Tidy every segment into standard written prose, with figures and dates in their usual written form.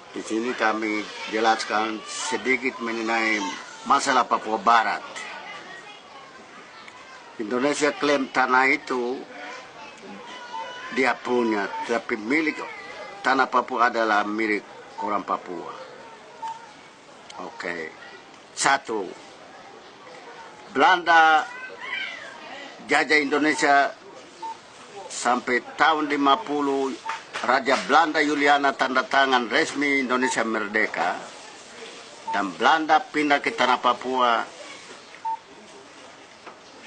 Di sini kami jelaskan sedikit mengenai masalah Papua Barat. Indonesia klaim tanah itu dia punya, tapi milik tanah Papua adalah milik orang Papua. Oke. Satu, Belanda jajah Indonesia sampai tahun 50. Raja Belanda Juliana tanda tangan resmi Indonesia merdeka, dan Belanda pindah ke tanah Papua.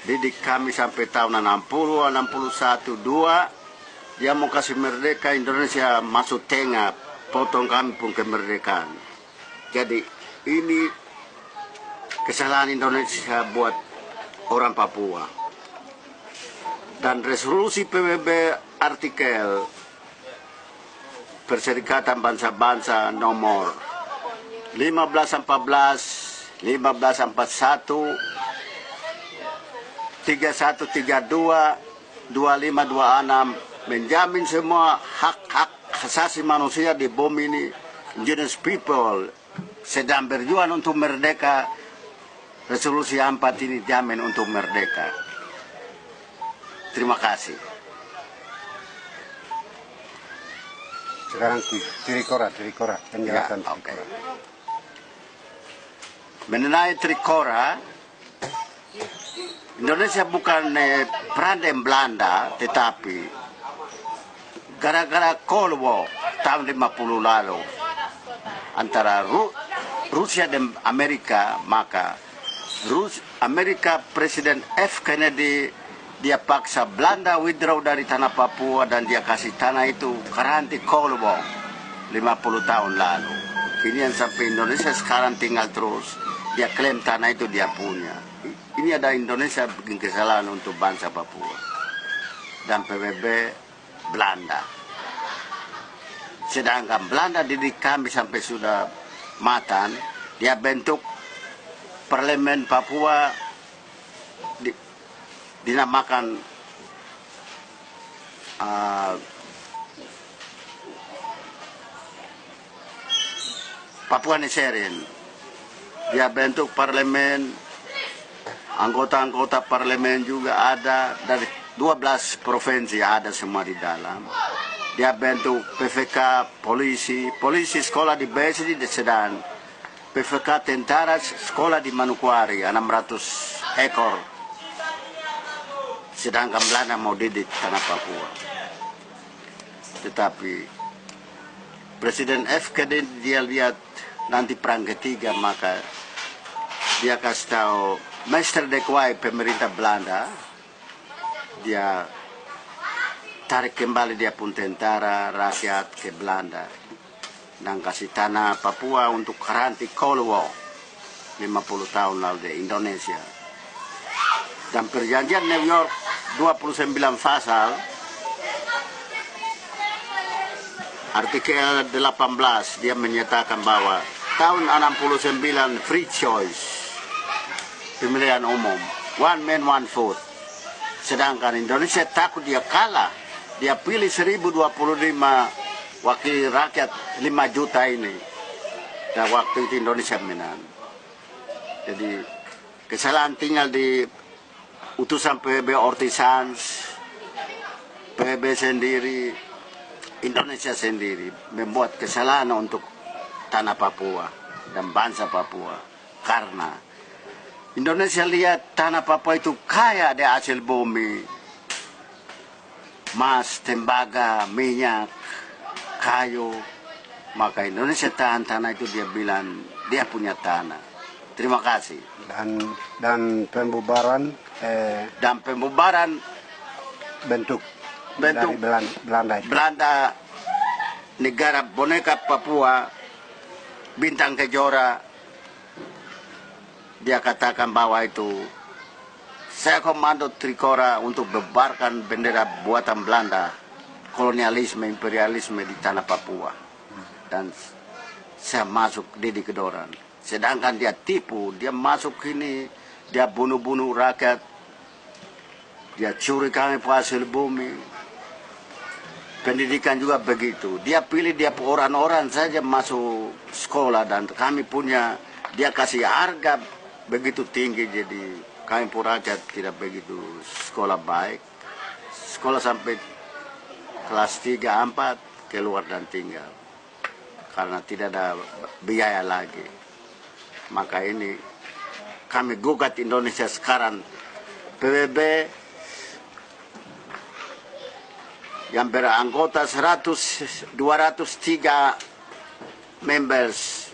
Didik kami sampai tahun 60, 61, 2 dia mau kasih merdeka, Indonesia masuk tengah, potong kami pun kemerdekaan. Jadi ini kesalahan Indonesia buat orang Papua. Dan resolusi PBB artikel Perserikatan Bangsa-Bangsa nomor 1514, 1541, 3132, 2526 menjamin semua hak-hak asasi manusia di bumi ini. Indigenous people sedang berjuang untuk merdeka. Resolusi 4 ini jamin untuk merdeka. Terima kasih. Sekarang Trikora penjelasan Ya, Trikora. Mengenai Trikora, Indonesia bukan perandem Belanda, tetapi gara-gara Cold War tahun 50 lalu antara Rusia dan Amerika, maka Amerika Presiden F. Kennedy dia paksa Belanda withdraw dari tanah Papua dan dia kasih tanah itu karanti Cold War 50 tahun lalu. Ini yang sampai Indonesia sekarang tinggal terus. Dia klaim tanah itu dia punya. Ini ada Indonesia bikin kesalahan untuk bangsa Papua dan PBB Belanda. Sedangkan Belanda didik kami sampai sudah matang, dia bentuk parlemen Papua dinamakan Papua Nusantara. Dia bentuk parlemen, anggota-anggota parlemen juga ada dari 12 provinsi, ada semua di dalam. Dia bentuk PVK, polisi sekolah di Besi di Sedan, PVK tentara sekolah di Manokwari 600 ekor. Sedangkan Belanda mau didik tanah Papua. Tetapi Presiden F. Kennedy dia lihat nanti perang ketiga, maka dia kasih tahu Mr. de Klerk pemerintah Belanda, dia tarik kembali dia pun tentara rakyat ke Belanda dan kasih tanah Papua untuk karanti Cold War 50 tahun lalu di Indonesia. Dan perjanjian New York 29 pasal artikel 18 dia menyatakan bahwa tahun 69 free choice, pemilihan umum, one man one vote. Sedangkan Indonesia takut dia kalah, dia pilih 1025 wakil rakyat 5 juta ini, dan waktu itu Indonesia menang. Jadi kesalahan tinggal di utusan PBB Ortisans, PBB sendiri, Indonesia sendiri membuat kesalahan untuk tanah Papua dan bangsa Papua. Karena Indonesia lihat tanah Papua itu kaya di hasil bumi, emas, tembaga, minyak, kayu. Maka Indonesia tahan tanah itu, dia bilang dia punya tanah. Terima kasih. Dan pembubaran bentuk dari Belanda itu. Belanda, negara boneka Papua, Bintang Kejora, dia katakan bahwa itu saya komando Trikora untuk bebarkan bendera buatan Belanda, kolonialisme, imperialisme di tanah Papua. Dan saya masuk Didi Kedoran. Sedangkan dia tipu, dia masuk ini, dia bunuh-bunuh rakyat, dia curi kami hasil bumi. pendidikan juga begitu. Dia pilih dia orang-orang saja masuk sekolah dan kami punya dia kasih harga begitu tinggi jadi kami pun raja tidak begitu sekolah baik. Sekolah sampai kelas 3, 4 keluar dan tinggal karena tidak ada biaya lagi. Maka ini kami gugat Indonesia sekarang PBB yang beranggota 203 members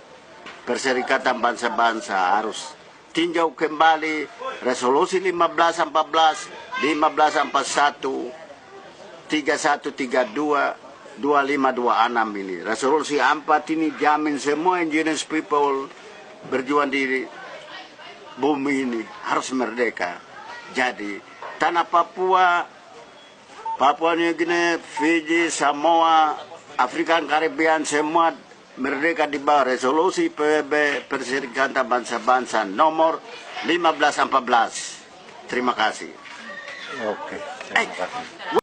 Perserikatan Bangsa-Bangsa harus tinjau kembali resolusi 1514, 1541, 3132, 2526 ini. Resolusi 4 ini jamin semua indigenous people berjuang di bumi ini harus merdeka. Jadi tanah Papua, Papua New Guinea, Fiji, Samoa, Afrika Karibian semua merdeka di bawah resolusi PBB Perserikatan Bangsa-Bangsa nomor 1514. Terima kasih. Oke, terima kasih.